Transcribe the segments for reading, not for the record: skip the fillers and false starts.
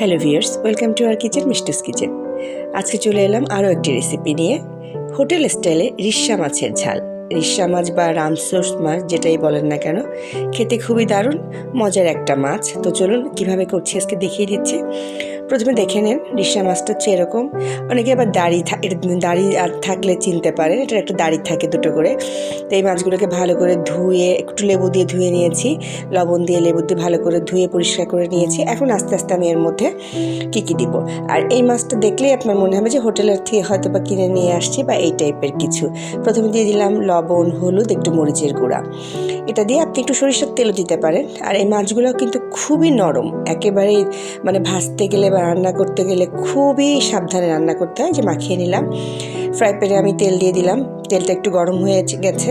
Hello viewers, welcome to our kitchen, Mishtu's kitchen. আজকে চলে এলাম আরও একটি রেসিপি নিয়ে। হোটেল স্টাইলে রিস্সা মাছের ঝাল। রিস্সা মাছ বা রামসোর্স মাছ যেটাই বলেন না কেন, খেতে খুবই দারুণ মজার একটা মাছ। তো চলুন কীভাবে করছি আজকে দেখিয়ে দিচ্ছি। প্রথমে দেখে নেন, রিস্সা মাছটা হচ্ছে এরকম। অনেকে আবার দাড়ি থাকলে চিনতে পারেন, এটার একটা দাড়ি থাকে দুটো করে। তো এই মাছগুলোকে ভালো করে ধুয়ে একটু লেবু দিয়ে ধুয়ে নিয়েছি, লবণ দিয়ে লেবু দিয়ে ভালো করে ধুয়ে পরিষ্কার করে নিয়েছি। এখন আস্তে আস্তে আমি এর মধ্যে কী দিব। আর এই মাছটা দেখলেই আপনার মনে হবে যে হোটেলের থেকে হয়তো বা কিনে নিয়ে আসছি বা এই টাইপের কিছু। প্রথমে দিয়ে দিলাম লবণ, হলুদ, একটু মরিচের গুঁড়া। এটা দিয়ে আপনি একটু সরিষার তেলও দিতে পারেন। আর এই মাছগুলো কিন্তু খুবই নরম, একেবারেই মানে ভাজতে গেলে বা রান্না করতে গেলে খুবই সাবধানে রান্না করতে হয়। যে মাখিয়ে নিলাম, ফ্রাই প্যানে আমি তেল দিয়ে দিলাম। তেলটা একটু গরম হয়ে গেছে।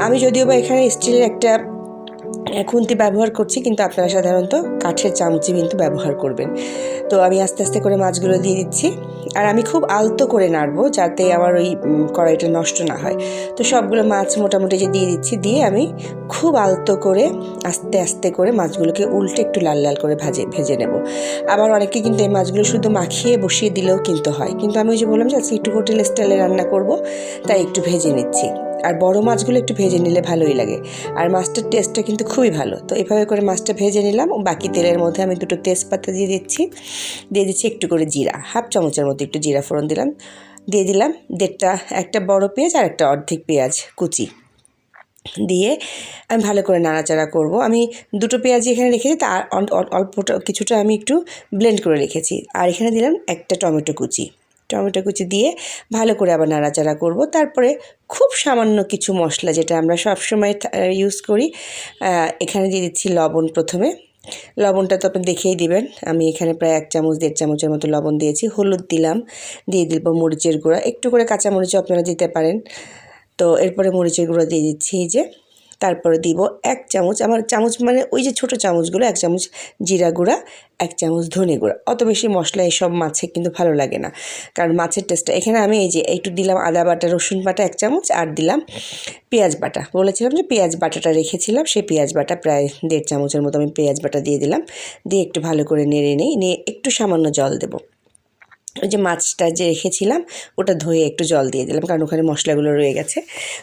আমি যদিও বা এখানে স্টিলের একটা খুন্তি ব্যবহার করছি, কিন্তু আপনারা সাধারণত কাঠের চামচি কিন্তু ব্যবহার করবেন। তো আমি আস্তে আস্তে করে মাছগুলো দিয়ে দিচ্ছি। আর আমি খুব আলতো করে নাড়বো যাতে আমার ওই কড়াইটা নষ্ট না হয়। তো সবগুলো মাছ মোটামুটি যে দিয়ে দিচ্ছি, দিয়ে আমি খুব আলতো করে আস্তে আস্তে করে মাছগুলোকে উল্টে একটু লাল লাল করে ভেজে নেব। আবার অনেকে কিন্তু এই মাছগুলো শুধু মাখিয়ে বসিয়ে দিলেও কিন্তু হয়, কিন্তু আমি ওই যে বললাম যে আজকে একটু হোটেল স্টাইলে রান্না করব, তাই একটু ভেজে নিচ্ছি। আর বড় মাছগুলো একটু ভেজে নিলে ভালোই লাগে, আর মাছটার টেস্টটা কিন্তু খুবই ভালো। তো এভাবে করে মাছটা ভেজে নিলাম। বাকি তেলের মধ্যে আমি দুটো তেজপাতা দিয়ে দিচ্ছি একটু করে জিরা, হাফ চামচের মতো একটু জিরা ফোড়ন দিলাম। দিয়ে দিলাম একটা বড় পেঁয়াজ আর একটা অর্ধেক পেঁয়াজ কুচি দিয়ে আমি ভালো করে নাড়াচাড়া করব। আমি দুটো পেঁয়াজি এখানে রেখেছি, তার অল্পটা কিছুটা আমি একটু ব্লেন্ড করে রেখেছি। আর এখানে দিলাম একটা টমেটো কুচি দিয়ে ভালো করে আবার নাড়াচাড়া করব। তারপরে খুব সামান্য কিছু মশলা যেটা আমরা সবসময় ইউজ করি, এখানে দিয়ে দিচ্ছি লবণ। প্রথমে লবণটা তো আপনি দেখেই দিবেন। আমি এখানে প্রায় 1 চামচ 1.5 চামচের মতো লবণ দিয়েছি। হলুদ দিলাম, দিয়ে দিব মরিচের গুঁড়া, একটু করে কাঁচা মরিচও আপনারা দিতে পারেন। তো এরপরে মরিচের গুঁড়ো দিয়ে দিচ্ছি যে। তারপরে দিব 1 চামচ, আমার চামচ মানে ওই যে ছোটো চামচগুলো, 1 চামচ জিরা গুঁড়া, 1 চামচ ধনে গুঁড়া। অত বেশি মশলা এসব মাছে কিন্তু ভালো লাগে না, কারণ মাছের টেস্টটা। এখানে আমি এই যে একটু দিলাম আদা বাটা, রসুন বাটা 1 চামচ, আর দিলাম পেঁয়াজ বাটা। বলেছিলাম যে পেঁয়াজ বাটাটা রেখেছিলাম, সেই পেঁয়াজ বাটা প্রায় 1.5 চামচের মতো আমি পেঁয়াজ বাটা দিয়ে দিলাম। দিয়ে একটু ভালো করে নেড়ে নিয়ে একটু সামান্য জল দেবো। ওই যে মাছটা যে রেখেছিলাম ওটা ধুয়ে একটু জল দিয়ে দিলাম, কারণ ওখানে মশলাগুলো রয়ে গেছে।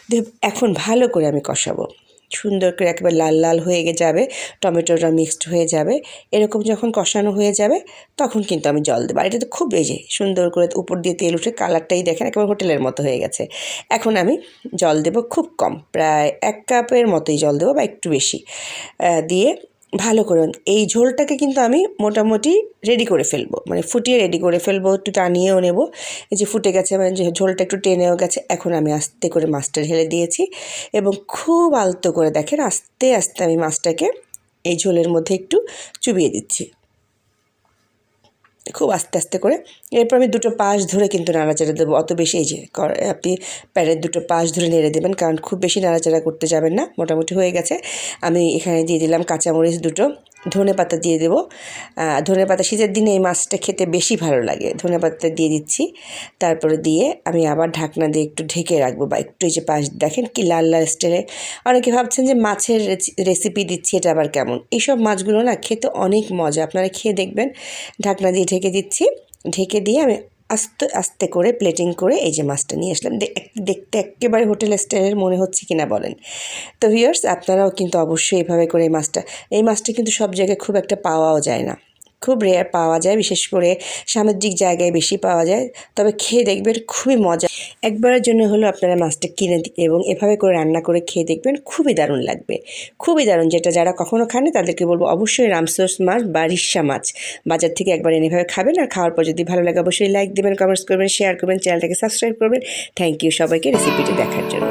দিয়ে এখন ভালো করে আমি কষাবো, সুন্দর করে একেবারে লাল লাল হয়ে যাবে, টমেটোটা মিক্সড হয়ে যাবে। এরকম যখন কষানো হয়ে যাবে তখন কিন্তু আমি জল দেবো। আর এটা তো খুব বেজে সুন্দর করে উপর দিয়ে তেল উঠে কালারটাই দেখেন একেবারে হোটেলের মতো হয়ে গেছে। এখন আমি জল দেব খুব কম, প্রায় 1 কাপের মতোই জল দেবো বা একটু বেশি দিয়ে ভালো করে এই ঝোলটাকে কিন্তু আমি মোটামুটি রেডি করে ফেলবো, মানে ফুটিয়ে রেডি করে ফেলবো, একটু টানিয়েও নেব। এই যে ফুটে গেছে, মানে যে ঝোলটা একটু টেনেও গেছে। এখন আমি আস্তে করে মাছটা ঢেলে দিয়েছি এবং খুব আলতো করে দেখেন আস্তে আস্তে আমি মাছটাকে এই ঝোলের মধ্যে একটু চুবিয়ে দিচ্ছি, খুব আস্তে আস্তে করে। এরপর আমি দুটো পাশ ধরে কিন্তু নাড়াচাড়া দেবো। অত বেশি এই যে আপনি প্যানের দুটো পাশ ধরে নেড়ে দেবেন, কারণ খুব বেশি নাড়াচাড়া করতে যাবেন না। মোটামুটি হয়ে গেছে। আমি এখানে দিয়ে দিলাম কাঁচামরিচ দুটো, ধনেপাতা দিয়ে দেবো। ধনেপাতা শীতের দিনে এই মাছটা খেতে বেশি ভালো লাগে, ধনেপাতা দিয়ে দিচ্ছি। তারপরে দিয়ে আমি আবার ঢাকনা দিয়ে একটু ঢেকে রাখবো, বা একটু এই যে পাশ দেখেন কি লাল লাল স্টাইলে। অনেকে ভাবছেন যে মাছের রেসিপি দিচ্ছি, এটা আবার কেমন। এইসব মাছগুলো না খেতে অনেক মজা, আপনারা খেয়ে দেখবেন। ঢাকনা দিয়ে ঢেকে দিচ্ছি। ঢেকে দিয়ে আমি আস্তে আস্তে করে প্লেটিং করে এই যে মাছটা নিয়ে আসলাম। দেখতে একেবারে হোটেল স্টাইলের মনে হচ্ছে কিনা বলেন। তো ভিউয়ার্স, আপনারাও কিন্তু অবশ্যই এভাবে করে এই মাছটা কিন্তু সব জায়গায় খুব একটা পাওয়াও যায় না, খুব রেয়ার পাওয়া যায়, বিশেষ করে সামুদ্রিক জায়গায় বেশি পাওয়া যায়। তবে খেয়ে দেখবেন খুবই মজা। একবারের জন্য হলেও আপনারা মাছটা কিনে এবং এভাবে করে রান্না করে খেয়ে দেখবেন, খুবই দারুণ লাগবে, খুবই দারুণ। যেটা যারা কখনো খাননি তাদেরকে বলবো অবশ্যই রামসোর্স মাছ বা রিস্সা মাছ বাজার থেকে একবার এভাবে খাবেন। আর খাওয়ার পর যদি ভালো লাগে অবশ্যই লাইক দেবেন, কমেন্টস করবেন, শেয়ার করবেন, চ্যানেলটাকে সাবস্ক্রাইব করবেন। থ্যাংক ইউ সবাইকে রেসিপিটি দেখার জন্য।